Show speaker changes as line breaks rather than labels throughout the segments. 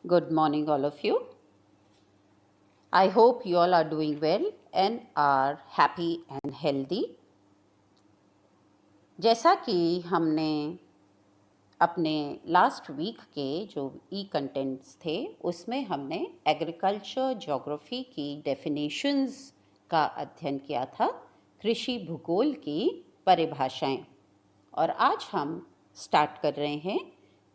Good morning, all of you. I hope you all are doing well and are happy and healthy. जैसा कि हमने अपने last week के जो contents थे उसमें हमने एग्रीकल्चर ज्योग्राफी की डेफिनेशंस का अध्ययन किया था, कृषि भूगोल की परिभाषाएं। और आज हम स्टार्ट कर रहे हैं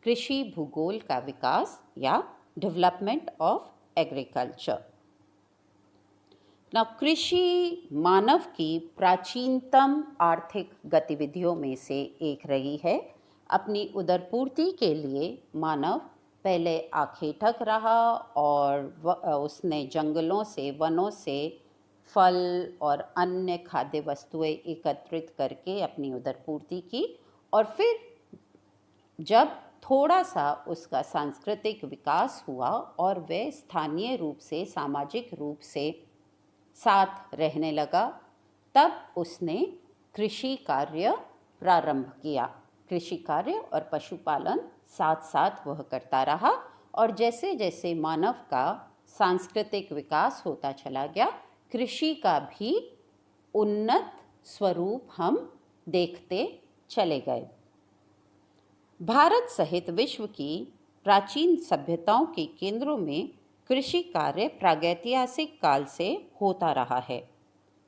कृषि भूगोल का विकास या डेवलपमेंट ऑफ एग्रीकल्चर। कृषि मानव की प्राचीनतम आर्थिक गतिविधियों में से एक रही है। अपनी उदरपूर्ति के लिए मानव पहले आखेटक रहा और उसने जंगलों से, वनों से फल और अन्य खाद्य वस्तुएं एकत्रित करके अपनी उदरपूर्ति की। और फिर जब थोड़ा सा उसका सांस्कृतिक विकास हुआ और वह स्थानीय रूप से, सामाजिक रूप से साथ रहने लगा, तब उसने कृषि कार्य प्रारंभ किया। कृषि कार्य और पशुपालन साथ साथ वह करता रहा और जैसे जैसे मानव का सांस्कृतिक विकास होता चला गया, कृषि का भी उन्नत स्वरूप हम देखते चले गए। भारत सहित विश्व की प्राचीन सभ्यताओं के केंद्रों में कृषि कार्य प्रागैतिहासिक काल से होता रहा है।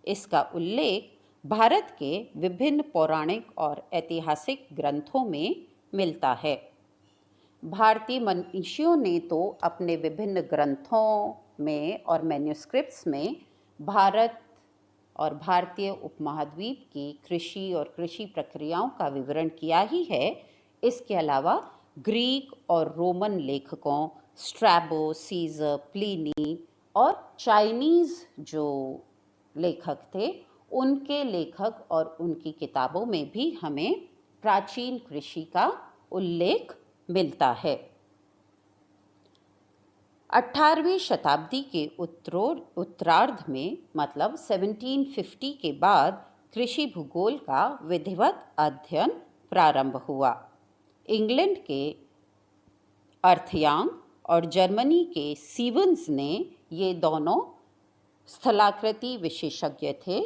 इसका उल्लेख भारत के विभिन्न पौराणिक और ऐतिहासिक ग्रंथों में मिलता है। भारतीय मनीषियों ने तो अपने विभिन्न ग्रंथों में और मैन्युस्क्रिप्ट्स में भारत और भारतीय उपमहाद्वीप की कृषि और कृषि प्रक्रियाओं का विवरण किया ही है। इसके अलावा ग्रीक और रोमन लेखकों स्ट्रैबो, सीजर, प्लिनी और चाइनीज़ जो लेखक थे, उनके लेखक और उनकी किताबों में भी हमें प्राचीन कृषि का उल्लेख मिलता है। 18वीं शताब्दी के उत्तरार्ध में, मतलब 1750 के बाद कृषि भूगोल का विधिवत अध्ययन प्रारंभ हुआ। इंग्लैंड के अर्थयांग और जर्मनी के सीवन्स ने, ये दोनों स्थलाकृति विशेषज्ञ थे,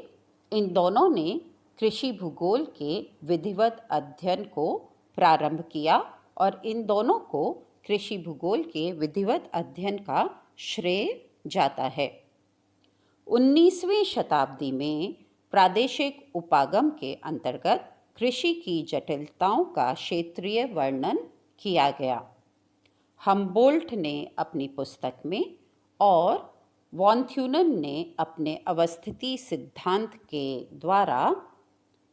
इन दोनों ने कृषि भूगोल के विधिवत अध्ययन को प्रारंभ किया और इन दोनों को कृषि भूगोल के विधिवत अध्ययन का श्रेय जाता है। 19वीं शताब्दी में प्रादेशिक उपागम के अंतर्गत कृषि की जटिलताओं का क्षेत्रीय वर्णन किया गया। हम्बोल्ट ने अपनी पुस्तक में और वॉन थ्यूनन ने अपने अवस्थिति सिद्धांत के द्वारा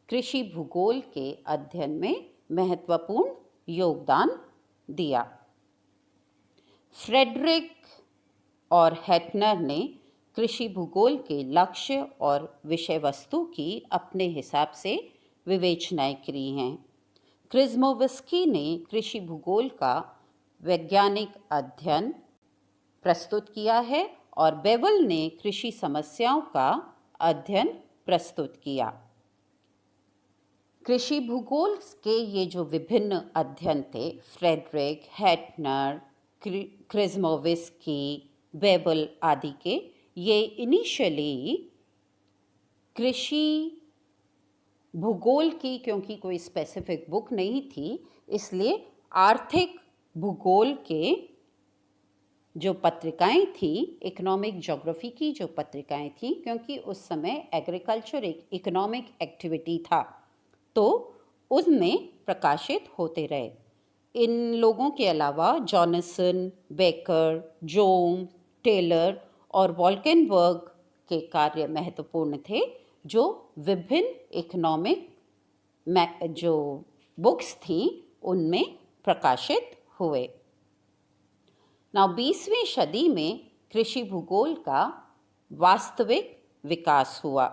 कृषि भूगोल के अध्ययन में महत्वपूर्ण योगदान दिया। फ्रेडरिक और हैटनर ने कृषि भूगोल के लक्ष्य और विषय वस्तु की अपने हिसाब से विवेचनाएं की हैं। क्रिज़मोविस्की ने कृषि भूगोल का वैज्ञानिक अध्ययन प्रस्तुत किया है और बेवल ने कृषि समस्याओं का अध्ययन प्रस्तुत किया। कृषि भूगोल के ये जो विभिन्न अध्ययन थे, फ्रेडरिक, हैटनर, क्रिज़मोविस्की, बेबल आदि के, ये इनिशियली कृषि भूगोल की, क्योंकि कोई स्पेसिफिक बुक नहीं थी, इसलिए आर्थिक भूगोल के जो पत्रिकाएं थी, इकोनॉमिक ज्योग्राफी की जो पत्रिकाएं थी, क्योंकि उस समय एग्रीकल्चर एक इकोनॉमिक एक्टिविटी था, तो उसमें प्रकाशित होते रहे। इन लोगों के अलावा जॉनसन, बेकर, जोम, टेलर और वॉल्केनबर्ग के कार्य महत्वपूर्ण थे, जो विभिन्न इकोनॉमिक जो बुक्स थी उनमें प्रकाशित हुए। 20वीं सदी में कृषि भूगोल का वास्तविक विकास हुआ।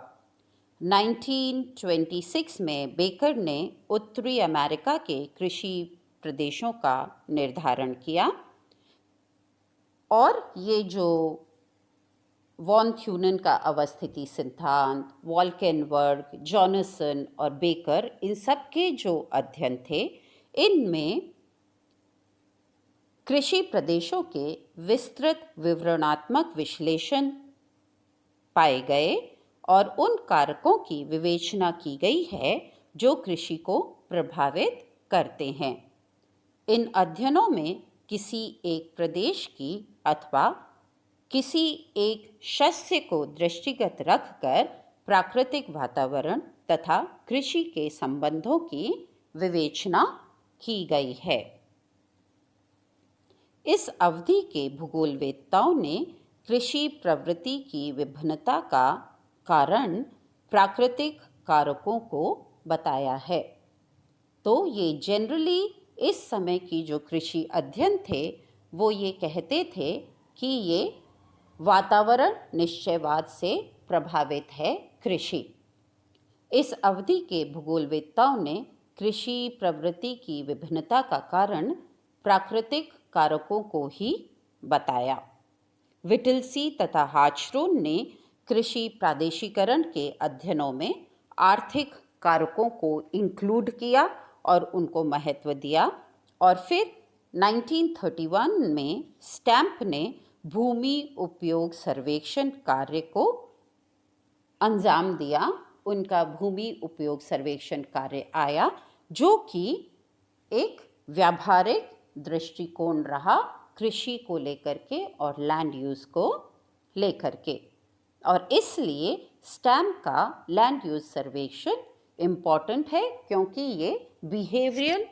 1926 में बेकर ने उत्तरी अमेरिका के कृषि प्रदेशों का निर्धारण किया और ये जो वॉन थ्यूनन का अवस्थिति सिद्धांत, वॉल्केनबर्ग, जॉनसन और बेकर, इन सब के जो अध्ययन थे, इनमें कृषि प्रदेशों के विस्तृत विवरणात्मक विश्लेषण पाए गए और उन कारकों की विवेचना की गई है जो कृषि को प्रभावित करते हैं। इन अध्ययनों में किसी एक प्रदेश की अथवा किसी एक शस्य को दृष्टिगत रखकर प्राकृतिक वातावरण तथा कृषि के संबंधों की विवेचना की गई है। इस अवधि के भूगोलवेत्ताओं ने कृषि प्रवृत्ति की विभिन्नता का कारण प्राकृतिक कारकों को बताया है। तो ये जनरली इस समय की जो कृषि अध्ययन थे वो ये कहते थे कि ये वातावरण निश्चयवाद से प्रभावित है कृषि। इस अवधि के भूगोलवेत्ताओं ने कृषि प्रवृत्ति की विभिन्नता का कारण प्राकृतिक कारकों को ही बताया। विटलसी तथा हाचरोन ने कृषि प्रादेशिकरण के अध्ययनों में आर्थिक कारकों को इंक्लूड किया और उनको महत्व दिया, और फिर 1931 में स्टैम्प ने भूमि उपयोग सर्वेक्षण कार्य को अंजाम दिया। उनका भूमि उपयोग सर्वेक्षण कार्य आया जो कि एक व्यावहारिक दृष्टिकोण रहा कृषि को लेकर के और लैंड यूज़ को लेकर के, और इसलिए स्टैम्प का लैंड यूज़ सर्वेक्षण इम्पॉर्टेंट है क्योंकि ये बिहेवियरल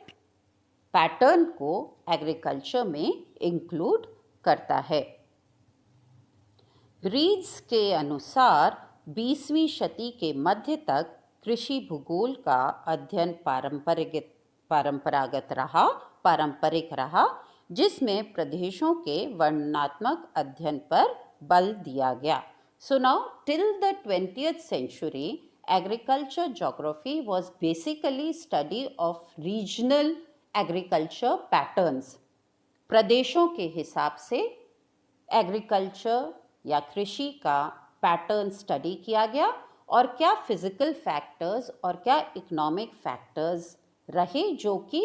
पैटर्न को एग्रीकल्चर में इंक्लूड करता है। रीड्स के अनुसार 20वीं शती के मध्य तक कृषि भूगोल का अध्ययन पारंपरिक रहा जिसमें प्रदेशों के वर्णनात्मक अध्ययन पर बल दिया गया। So now till the 20th century agriculture geography was basically study of regional agriculture patterns। प्रदेशों के हिसाब से एग्रीकल्चर या कृषि का पैटर्न स्टडी किया गया और क्या फिजिकल फैक्टर्स और क्या इकोनॉमिक फैक्टर्स रहे जो कि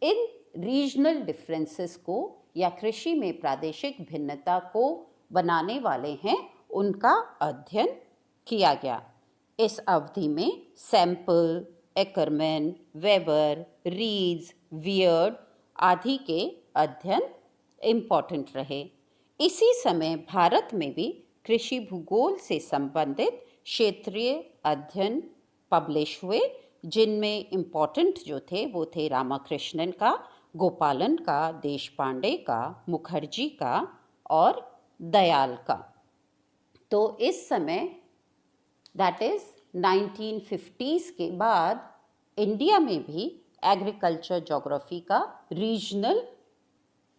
इन रीजनल डिफरेंसेस को या कृषि में प्रादेशिक भिन्नता को बनाने वाले हैं, उनका अध्ययन किया गया। इस अवधि में सैंपल, एकरमैन, वेबर, रीड्स, वियर्ड आदि के अध्ययन इम्पॉर्टेंट रहे। इसी समय भारत में भी कृषि भूगोल से संबंधित क्षेत्रीय अध्ययन पब्लिश हुए जिनमें इम्पॉर्टेंट जो थे वो थे रामाकृष्णन का, गोपालन का, देशपांडे का, मुखर्जी का और दयाल का। तो इस समय दैट इज 1950s के बाद इंडिया में भी एग्रीकल्चर ज्योग्राफी का रीजनल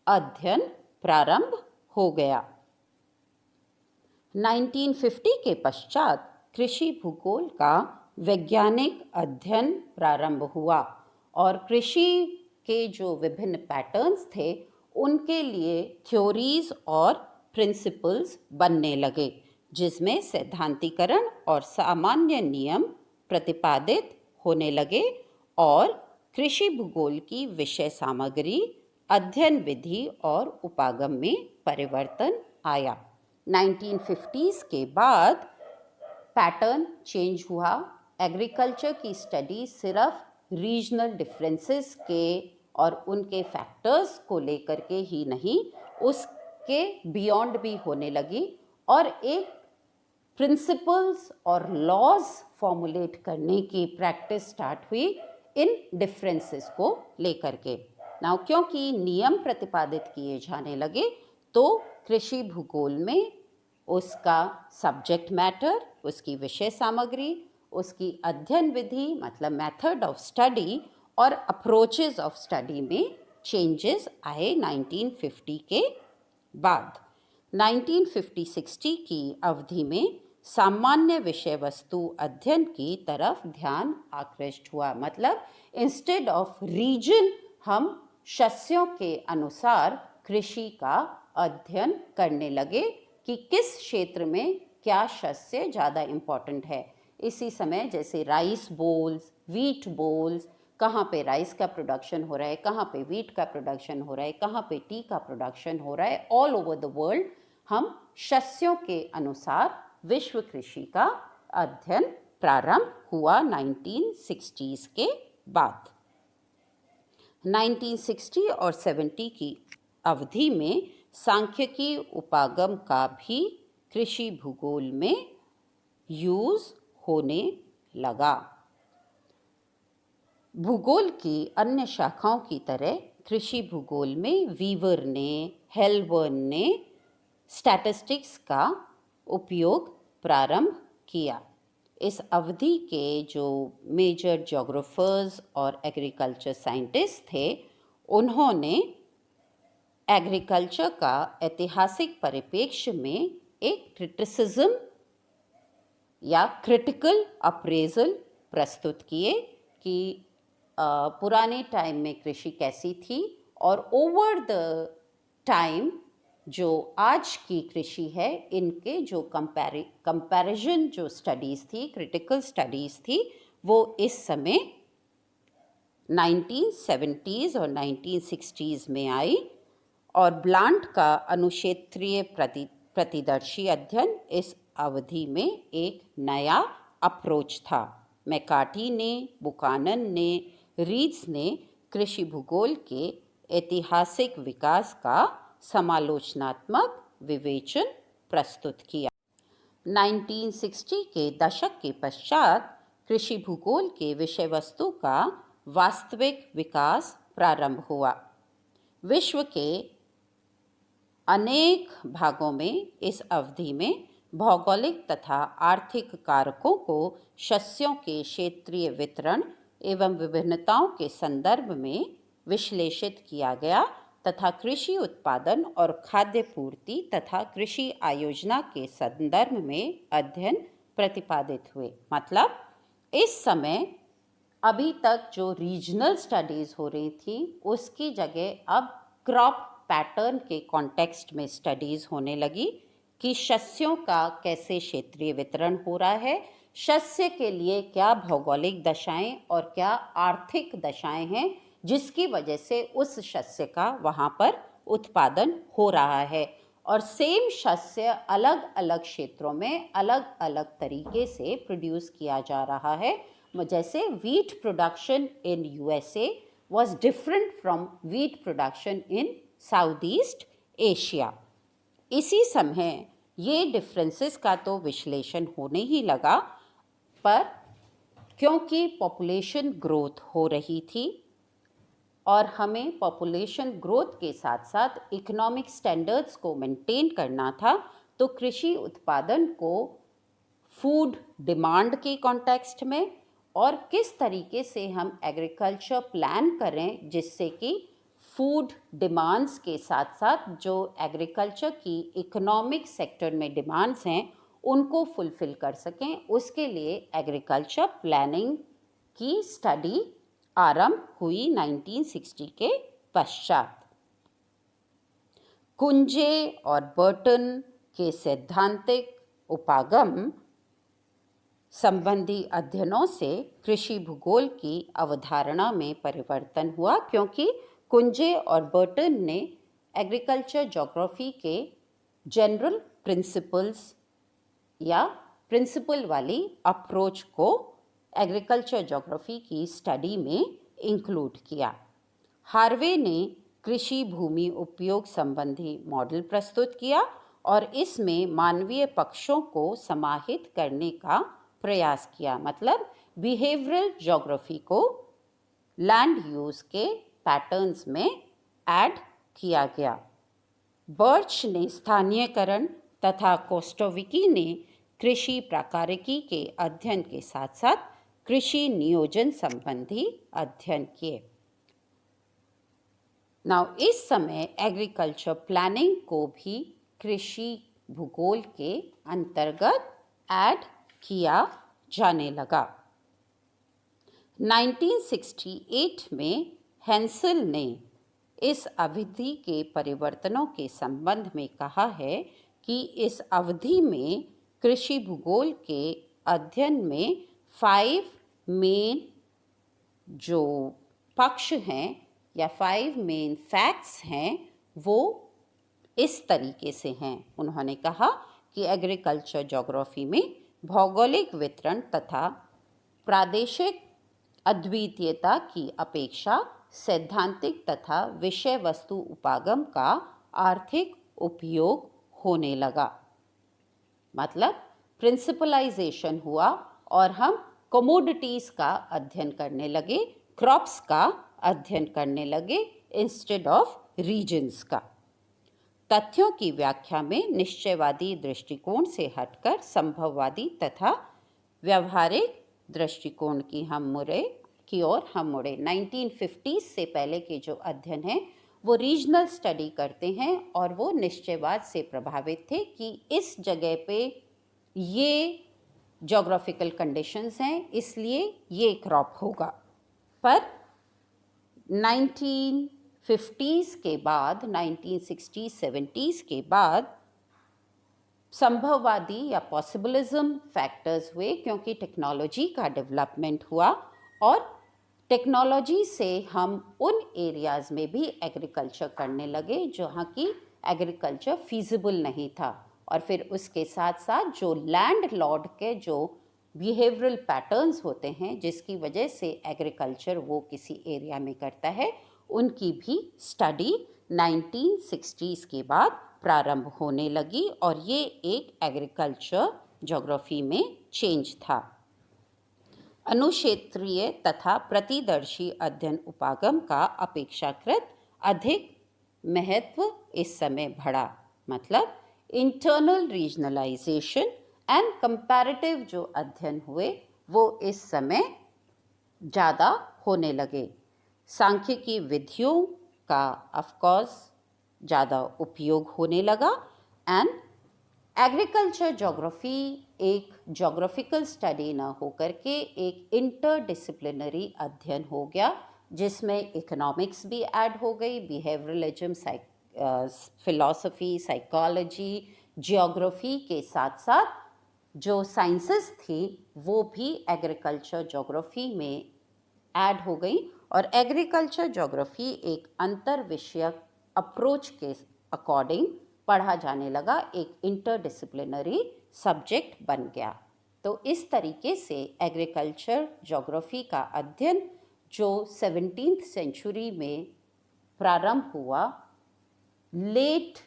अध्ययन प्रारंभ हो गया। 1950 के पश्चात कृषि भूगोल का वैज्ञानिक अध्ययन प्रारंभ हुआ और कृषि के जो विभिन्न पैटर्न्स थे उनके लिए थ्योरीज और प्रिंसिपल्स बनने लगे जिसमें सैद्धांतिकरण और सामान्य नियम प्रतिपादित होने लगे और कृषि भूगोल की विषय सामग्री, अध्ययन विधि और उपागम में परिवर्तन आया। 1950s के बाद पैटर्न चेंज हुआ। एग्रीकल्चर की स्टडी सिर्फ रीजनल डिफरेंसेस के और उनके फैक्टर्स को लेकर के ही नहीं, उसके बियॉन्ड भी होने लगी और एक प्रिंसिपल्स और लॉज फॉर्मुलेट करने की प्रैक्टिस स्टार्ट हुई इन डिफरेंसेस को लेकर के। नाउ क्योंकि नियम प्रतिपादित किए जाने लगे तो कृषि भूगोल में उसका सब्जेक्ट मैटर, उसकी विषय सामग्री, उसकी अध्ययन विधि मतलब मेथड ऑफ स्टडी और अप्रोचेस ऑफ स्टडी में चेंजेस आए 1950 के बाद। 1950-60 की अवधि में सामान्य विषय वस्तु अध्ययन की तरफ ध्यान आकृष्ट हुआ, मतलब इंस्टेड ऑफ रीजन हम शस्यों के अनुसार कृषि का अध्ययन करने लगे कि किस क्षेत्र में क्या शस्य ज़्यादा इम्पॉर्टेंट है। इसी समय जैसे राइस बोल्स, वीट बोल्स, कहाँ पे राइस का प्रोडक्शन हो रहा है, कहाँ पे वीट का प्रोडक्शन हो रहा है, कहाँ पे टी का प्रोडक्शन हो रहा है, ऑल ओवर द वर्ल्ड हम शस्यों के अनुसार विश्व कृषि का अध्ययन प्रारंभ हुआ 1960s के बाद। 1960 और 70 की अवधि में सांख्यिकी उपागम का भी कृषि भूगोल में यूज होने लगा। भूगोल की अन्य शाखाओं की तरह कृषि भूगोल में वीवर ने, हेल्बर्न ने स्टैटिस्टिक्स का उपयोग प्रारंभ किया। इस अवधि के जो मेजर ज्योग्राफर्स और एग्रीकल्चर साइंटिस्ट थे, उन्होंने एग्रीकल्चर का ऐतिहासिक परिप्रेक्ष्य में एक क्रिटिसिज्म या क्रिटिकल अप्रेजल प्रस्तुत किए कि पुराने टाइम में कृषि कैसी थी और ओवर द टाइम जो आज की कृषि है, इनके जो कंपैरिजन जो स्टडीज़ थी, क्रिटिकल स्टडीज़ थी, वो इस समय 1970s और 1960s में आई। और ब्लांट का अनुक्षेत्रीय प्रतिदर्शी अध्ययन इस अवधि में एक नया अप्रोच था। मैकार्टी ने, बुकानन ने, रीड्स ने कृषि भूगोल के ऐतिहासिक विकास का समालोचनात्मक विवेचन प्रस्तुत किया। 1960 के दशक के पश्चात कृषि भूगोल के विषय वस्तु का वास्तविक विकास प्रारंभ हुआ। विश्व के अनेक भागों में इस अवधि में भौगोलिक तथा आर्थिक कारकों को शस्यों के क्षेत्रीय वितरण एवं विभिन्नताओं के संदर्भ में विश्लेषित किया गया तथा कृषि उत्पादन और खाद्य पूर्ति तथा कृषि आयोजना के संदर्भ में अध्ययन प्रतिपादित हुए। मतलब इस समय अभी तक जो रीजनल स्टडीज़ हो रही थी, उसकी जगह अब क्रॉप पैटर्न के कॉन्टेक्स्ट में स्टडीज़ होने लगी कि शस्यों का कैसे क्षेत्रीय वितरण हो रहा है, शस्य के लिए क्या भौगोलिक दशाएं और क्या आर्थिक दशाएं हैं, जिसकी वजह से उस शस्य का वहाँ पर उत्पादन हो रहा है। और सेम शस्य अलग अलग क्षेत्रों में अलग अलग तरीके से प्रोड्यूस किया जा रहा है। जैसे wheat production in USA was different from wheat production in south east Asia. इसी समय ये डिफरेंसेस का तो विश्लेषण होने ही लगा, पर क्योंकि पॉपुलेशन ग्रोथ हो रही थी और हमें पॉपुलेशन ग्रोथ के साथ साथ इकोनॉमिक स्टैंडर्ड्स को मेंटेन करना था, तो कृषि उत्पादन को फूड डिमांड के कॉन्टेक्स्ट में और किस तरीके से हम एग्रीकल्चर प्लान करें जिससे कि फूड डिमांड्स के साथ साथ जो एग्रीकल्चर की इकोनॉमिक सेक्टर में डिमांड्स हैं उनको फुलफिल कर सकें, उसके लिए एग्रीकल्चर प्लानिंग की स्टडी आरंभ हुई 1960 के पश्चात। कुंजे और बर्टन के सैद्धांतिक उपागम संबंधी अध्ययनों से कृषि भूगोल की अवधारणा में परिवर्तन हुआ, क्योंकि कुंजे और बर्टन ने एग्रीकल्चर ज्योग्राफी के जनरल प्रिंसिपल्स या प्रिंसिपल वाली अप्रोच को एग्रीकल्चर ज्योग्राफी की स्टडी में इंक्लूड किया। हार्वे ने कृषि भूमि उपयोग संबंधी मॉडल प्रस्तुत किया और इसमें मानवीय पक्षों को समाहित करने का प्रयास किया। मतलब बिहेवियरल ज्योग्राफी को लैंड यूज के पैटर्न्स में ऐड किया गया। बर्च ने स्थानीयकरण तथा कोस्टोविकी ने कृषि प्राकारिकी के अध्ययन के साथ साथ कृषि नियोजन संबंधी अध्ययन किए। नाउ इस समय एग्रीकल्चर प्लानिंग को भी कृषि भूगोल के अंतर्गत ऐड किया जाने लगा। 1968 में हेंसल ने इस अवधि के परिवर्तनों के संबंध में कहा है कि इस अवधि में कृषि भूगोल के अध्ययन में 5 मेन जो पक्ष हैं या 5 मेन फैक्ट्स हैं वो इस तरीके से हैं। उन्होंने कहा कि एग्रीकल्चर ज्योग्राफी में भौगोलिक वितरण तथा प्रादेशिक अद्वितीयता की अपेक्षा सैद्धांतिक तथा विषय वस्तु उपागम का आर्थिक उपयोग होने लगा। मतलब प्रिंसिपलाइजेशन हुआ और हम कमोडिटीज़ का अध्ययन करने लगे, क्रॉप्स का अध्ययन करने लगे इंस्टेड ऑफ रीजन्स का। तथ्यों की व्याख्या में निश्चयवादी दृष्टिकोण से हटकर संभववादी तथा व्यवहारिक दृष्टिकोण की ओर हम मुड़े। 1950s से पहले के जो अध्ययन हैं वो रीजनल स्टडी करते हैं और वो निश्चयवाद से प्रभावित थे कि इस जगह पे ये जोग्राफिकल कंडीशंस हैं इसलिए ये क्रॉप होगा। पर 1950s के बाद 1960s 70s के बाद संभववादी या पॉसिबिलिज्म फैक्टर्स हुए क्योंकि टेक्नोलॉजी का डेवलपमेंट हुआ और टेक्नोलॉजी से हम उन एरियाज़ में भी एग्रीकल्चर करने लगे जहाँ की एग्रीकल्चर फीजिबल नहीं था। और फिर उसके साथ साथ जो लैंड लॉर्ड के जो बिहेवियरल पैटर्न्स होते हैं जिसकी वजह से एग्रीकल्चर वो किसी एरिया में करता है, उनकी भी स्टडी 1960s के बाद प्रारंभ होने लगी और ये एक एग्रीकल्चर ज्योग्राफी में चेंज था। अनुक्षेत्रीय तथा प्रतिदर्शी अध्ययन उपागम का अपेक्षाकृत अधिक महत्व इस समय बढ़ा। मतलब इंटरनल रीजनलाइजेशन एंड कंपैरेटिव जो अध्ययन हुए वो इस समय ज़्यादा होने लगे। सांख्यिकी विधियों का ऑफकोर्स ज़्यादा उपयोग होने लगा एंड एग्रीकल्चर ज्योग्राफी एक ज्योग्राफिकल स्टडी ना होकर के एक इंटरडिसिप्लिनरी अध्ययन हो गया जिसमें इकोनॉमिक्स भी ऐड हो गई, बिहेवियरलिज्म, फिलॉसफी, साइकोलॉजी, जियोग्राफी के साथ साथ जो साइंसेस थी वो भी एग्रीकल्चर ज्योग्राफी में ऐड हो गई और एग्रीकल्चर ज्योग्राफी एक अंतर विषयक अप्रोच के अकॉर्डिंग पढ़ा जाने लगा, एक इंटरडिसिप्लिनरी सब्जेक्ट बन गया। तो इस तरीके से एग्रीकल्चर ज्योग्राफी का अध्ययन जो 17th सेंचुरी में प्रारंभ हुआ, लेट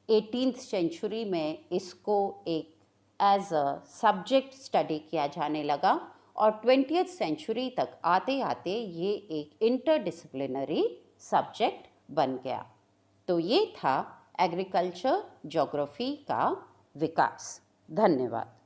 18th सेंचुरी में इसको एक एज अ सब्जेक्ट स्टडी किया जाने लगा और 20th सेंचुरी तक आते आते ये एक इंटरडिसिप्लिनरी सब्जेक्ट बन गया। तो ये था एग्रीकल्चर ज्योग्राफी का विकास। धन्यवाद।